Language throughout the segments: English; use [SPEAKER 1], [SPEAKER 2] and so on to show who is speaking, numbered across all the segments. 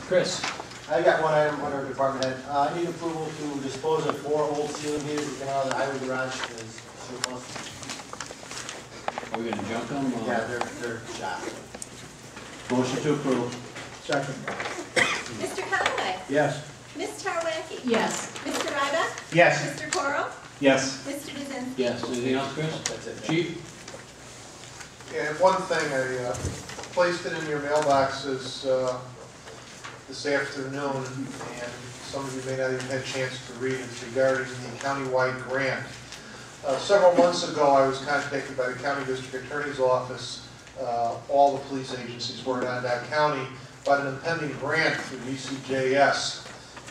[SPEAKER 1] Chris?
[SPEAKER 2] I got one item under department head. I need approval to dispose of 4 old ceiling heaters that came out of the highway garage as surplus.
[SPEAKER 1] Are we gonna junk them?
[SPEAKER 2] Yeah, they're shot.
[SPEAKER 1] Motion to approve.
[SPEAKER 2] Second.
[SPEAKER 3] Mr. Conway?
[SPEAKER 2] Yes.
[SPEAKER 3] Ms. Tarwacki?
[SPEAKER 4] Yes.
[SPEAKER 3] Mr. Ryback?
[SPEAKER 2] Yes.
[SPEAKER 3] Mr. Coro?
[SPEAKER 2] Yes.
[SPEAKER 3] Mr. Kaczynski?
[SPEAKER 1] Yes. Anything else, Chris?
[SPEAKER 2] That's it.
[SPEAKER 1] Chief?
[SPEAKER 5] Yeah, and one thing, I placed it in your mailboxes this afternoon, and some of you may not even have a chance to read it. It's regarding the countywide grant. Several months ago, I was contacted by the County District Attorney's Office, all the police agencies were in Onondaga County, about an impending grant through ECJS.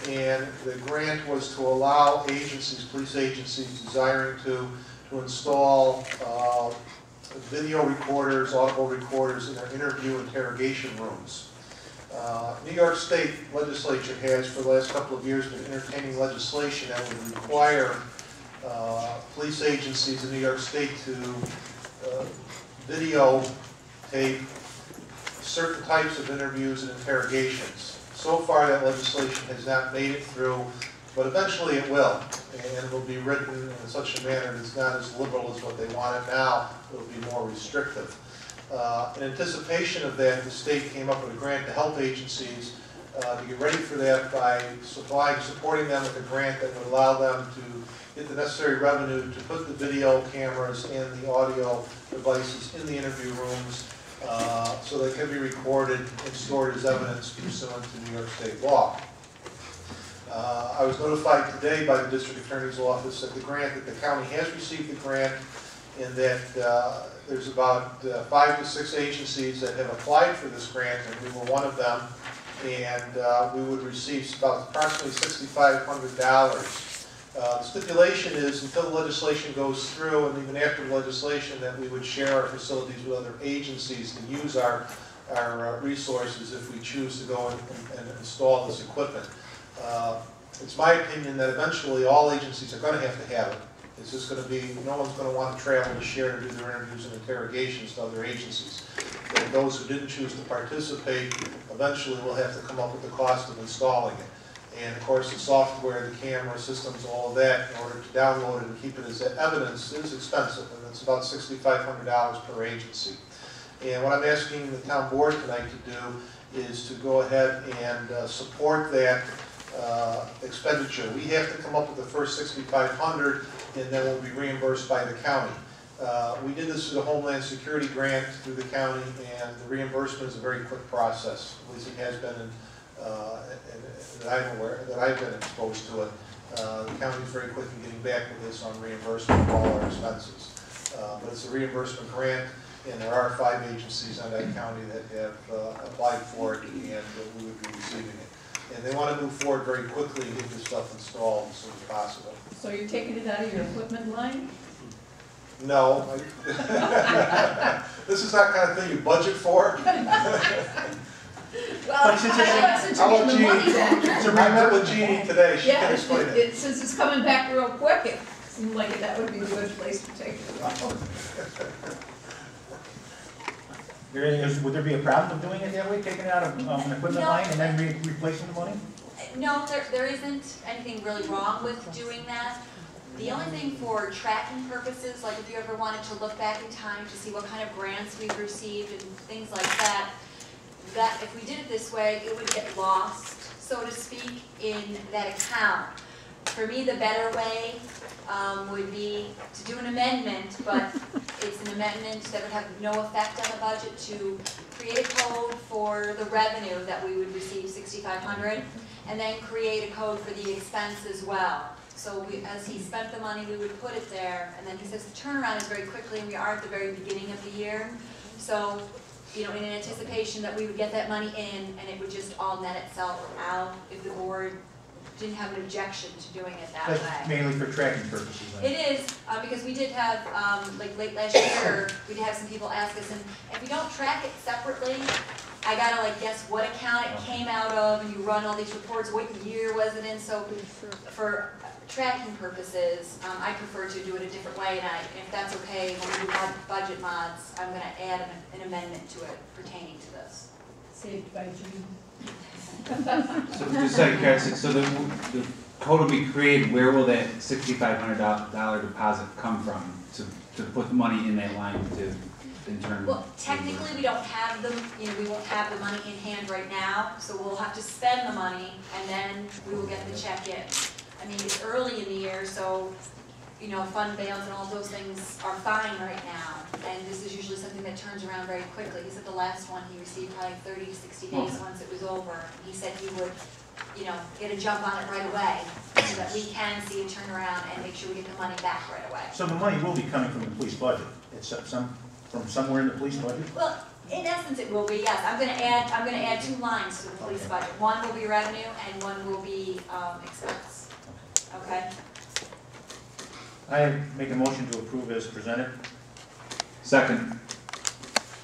[SPEAKER 5] And the grant was to allow agencies, police agencies desiring to install video recorders, audible recorders in their interview interrogation rooms. New York State legislature has for the last couple of years been entertaining legislation that would require police agencies in New York State to videotape certain types of interviews and interrogations. So far that legislation has not made it through, but eventually it will. And it will be written in such a manner that it's not as liberal as what they want it now. It will be more restrictive. In anticipation of that, the state came up with a grant to help agencies to get ready for that by supporting them with a grant that would allow them to get the necessary revenue to put the video cameras and the audio devices in the interview rooms so they can be recorded and stored as evidence pursuant to New York State law. I was notified today by the District Attorney's Office that the county has received the grant, and that there's about 5 to 6 agencies that have applied for this grant, and we were one of them, and we would receive about approximately $6,500. The stipulation is until the legislation goes through, and even after the legislation, that we would share our facilities with other agencies to use our resources if we choose to go and install this equipment. It's my opinion that eventually all agencies are going to have it. It's just going to be, no one's going to want to travel to share to do their interviews and interrogations to other agencies. And those who didn't choose to participate eventually will have to come up with the cost of installing it. And of course the software, the camera systems, all of that, in order to download it and keep it as evidence is expensive, and it's about $6,500 per agency. And what I'm asking the town board tonight to do is to go ahead and support that expenditure. We have to come up with the first $6,500, and then we'll be reimbursed by the county. We did this through the Homeland Security grant through the county, and the reimbursement is a very quick process. At least it has been that I'm aware, that I've been exposed to it. The county is very quick in getting back with this on reimbursement of all our expenses. But it's a reimbursement grant, and there are 5 agencies in that county that have applied for it, and we would be receiving it. And they want to move forward very quickly and get this stuff installed as soon as possible.
[SPEAKER 4] So you're taking it out of your equipment line?
[SPEAKER 5] No. This is that kind of thing you budget for.
[SPEAKER 4] Well,
[SPEAKER 5] since
[SPEAKER 4] I want
[SPEAKER 5] Jeannie, I met with Jeannie today. She can explain it.
[SPEAKER 4] Since it's coming back real quick, it seemed like that would be a good place to take it.
[SPEAKER 6] Would there be a problem of doing it that way, taking it out of an equipment line and then replacing the money?
[SPEAKER 7] No, there isn't anything really wrong with doing that. The only thing for tracking purposes, like if you ever wanted to look back in time to see what kind of grants we've received and things like that, that if we did it this way, it would get lost, so to speak, in that account. For me, the better way would be to do an amendment, but it's an amendment that would have no effect on the budget, to create a code for the revenue that we would receive, $6,500, and then create a code for the expense as well. So as he spent the money, we would put it there, and then he says the turnaround is very quickly, and we are at the very beginning of the year. So, you know, in anticipation that we would get that money in, and it would just all net itself out if the board didn't have an objection to doing it that way.
[SPEAKER 6] That's mainly for tracking purposes, then.
[SPEAKER 7] It is, because we did have, like late last year, we did have some people ask us, and if you don't track it separately, I gotta like guess what account it came out of, and you run all these reports, what year was it in, so for tracking purposes, I prefer to do it a different way, and if that's okay, when we do budget mods, I'm gonna add an amendment to it pertaining to this.
[SPEAKER 4] Saved by June.
[SPEAKER 8] So just out of curiosity, so the code will be created, where will that $6,500 deposit come from to put money in that line to in turn?
[SPEAKER 7] Well, technically, we don't have the, we won't have the money in hand right now, so we'll have to spend the money, and then we will get the check in. I mean, it's early in the year, so, fund balance and all those things are fine right now, and this is usually something that turns around very quickly. He said the last one, he received probably 30 to 60 days once it was over. He said he would, get a jump on it right away, so that we can see a turnaround and make sure we get the money back right away.
[SPEAKER 6] So the money will be coming from the police budget. It's from somewhere in the police budget?
[SPEAKER 7] Well, in essence, it will be, yes. I'm gonna add 2 lines to the police budget. One will be revenue and one will be, expense. Okay?
[SPEAKER 6] I make a motion to approve as presented.
[SPEAKER 8] Second.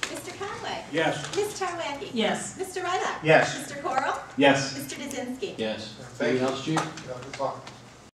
[SPEAKER 3] Mr. Conway?
[SPEAKER 1] Yes.
[SPEAKER 3] Ms. Tarwacki?
[SPEAKER 4] Yes.
[SPEAKER 3] Mr. Ryder?
[SPEAKER 6] Yes.
[SPEAKER 3] Mr. Coral?
[SPEAKER 8] Yes.
[SPEAKER 3] Mr. Dzinski?
[SPEAKER 1] Yes.
[SPEAKER 5] Thank
[SPEAKER 1] Anything
[SPEAKER 5] you.
[SPEAKER 1] else, chief?
[SPEAKER 5] Yeah, that's all.